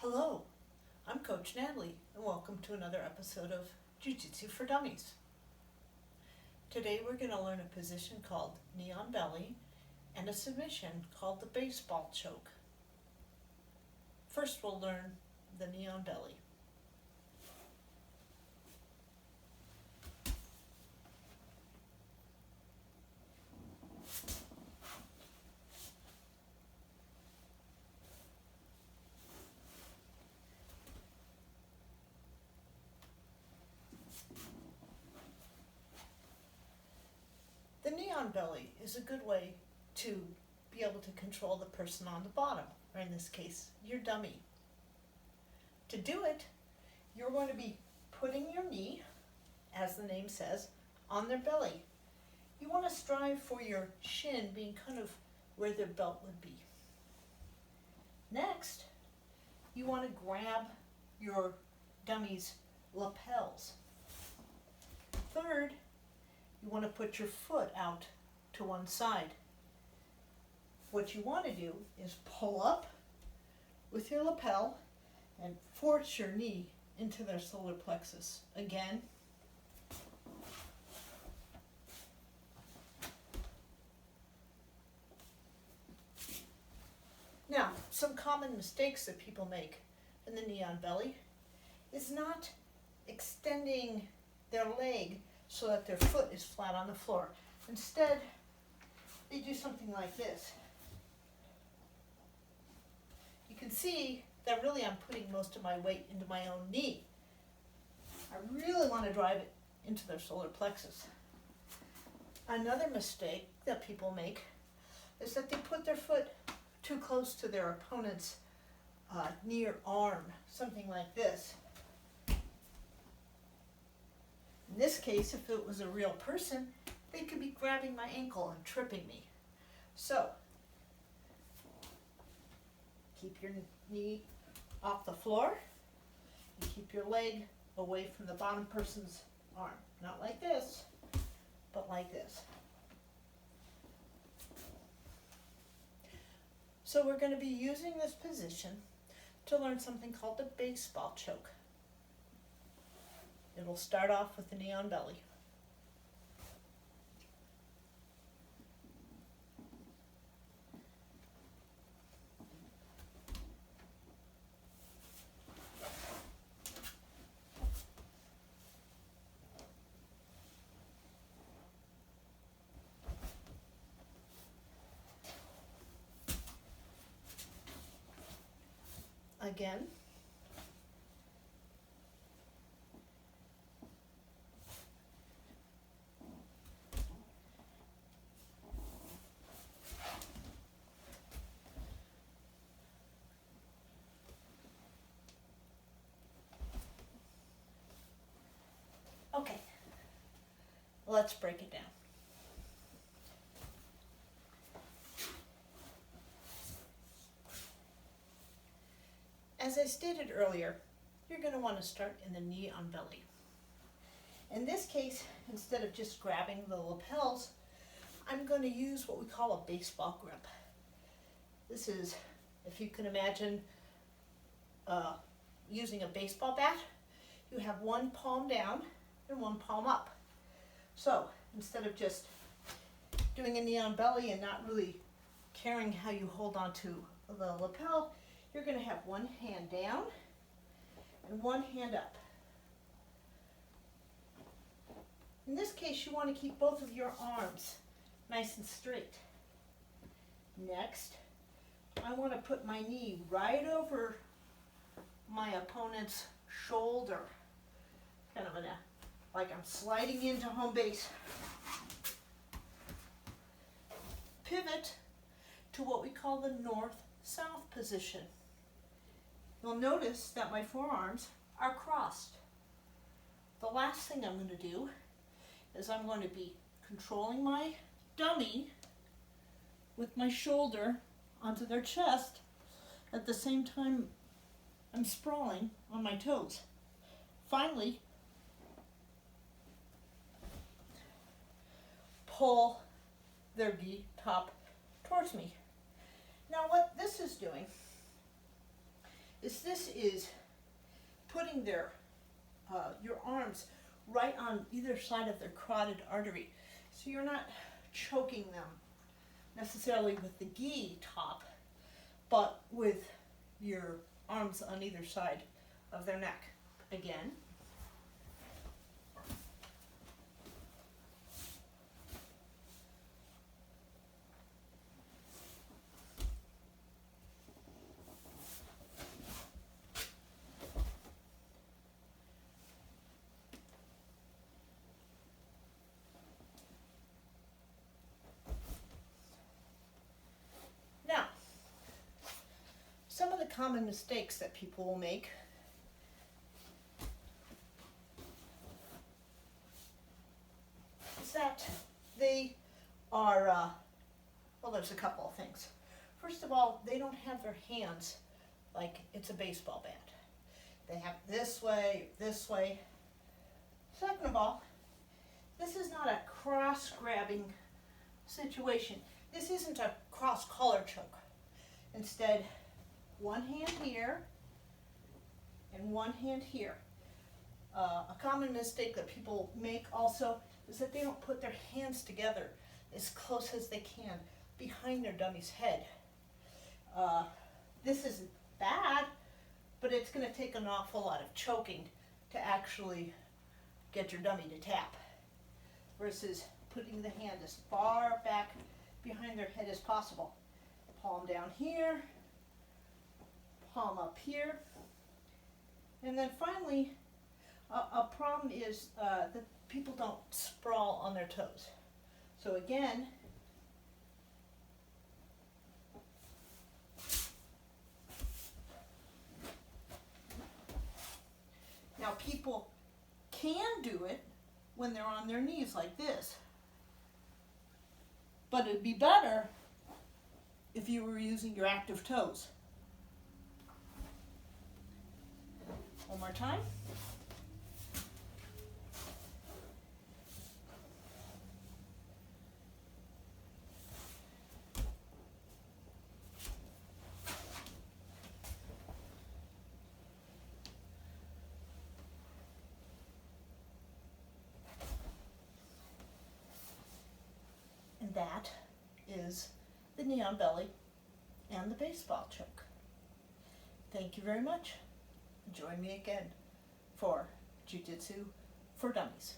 Hello, I'm Coach Natalie, and welcome to another episode of Jiu Jitsu for Dummies. Today we're going to learn a position called knee on belly and a submission called the baseball choke. First we'll learn the knee on belly. The knee on belly is a good way to be able to control the person on the bottom, or in this case, your dummy. To do it, you're going to be putting your knee, as the name says, on their belly. You want to strive for your shin being kind of where their belt would be. Next, you want to grab your dummy's lapels. Third, you want to put your foot out to one side. What you want to do is pull up with your lapel and force your knee into their solar plexus. Again. Now, some common mistakes that people make in the knee on belly is not extending their leg so that their foot is flat on the floor. Instead, they do something like this. You can see that really I'm putting most of my weight into my own knee. I really want to drive it into their solar plexus. Another mistake that people make is that they put their foot too close to their opponent's knee or arm, something like this. In this case, if it was a real person, they could be grabbing my ankle and tripping me. So, keep your knee off the floor and keep your leg away from the bottom person's arm. Not like this, but like this. So we're going to be using this position to learn something called the baseball choke. It'll start off with the knee on belly. Again. Okay, let's break it down. As I stated earlier, you're going to want to start in the knee on belly. In this case, instead of just grabbing the lapels, I'm going to use what we call a baseball grip. This is, if you can imagine using a baseball bat, you have one palm down and one palm up. So instead of just doing a knee on belly and not really caring how you hold on to the lapel, you're going to have one hand down and one hand up. In this case, you want to keep both of your arms nice and straight. Next, I want to put my knee right over my opponent's shoulder. Kind of like I'm sliding into home base. Pivot to what we call the north-south position. You'll notice that my forearms are crossed. The last thing I'm going to do is I'm going to be controlling my dummy with my shoulder onto their chest. At the same time, I'm sprawling on my toes. Finally, pull their gi top towards me. Now what this is doing is this is putting their your arms right on either side of their carotid artery. So you're not choking them necessarily with the gi top, but with your arms on either side of their neck. Again. Now, some of the common mistakes that people will make is that they are, well, there's a couple of things. First of all, they don't have their hands like it's a baseball bat. They have this way, this way. Second of all, this is not a cross-grabbing situation. This isn't a cross-collar choke. Instead, one hand here and one hand here. A common mistake that people make also is that they don't put their hands together as close as they can behind their dummy's head. This isn't bad, but it's going to take an awful lot of choking to actually get your dummy to tap, versus putting the hand as far back behind their head as possible. Palm down here, palm up here, and then finally, a problem is that people don't sprawl on their toes. So again, now people can do it when they're on their knees like this, but it'd be better if you were using your active toes. One more time. And that is the knee on belly and the baseball choke. Thank you very much. Join me again for Jiu Jitsu for Dummies.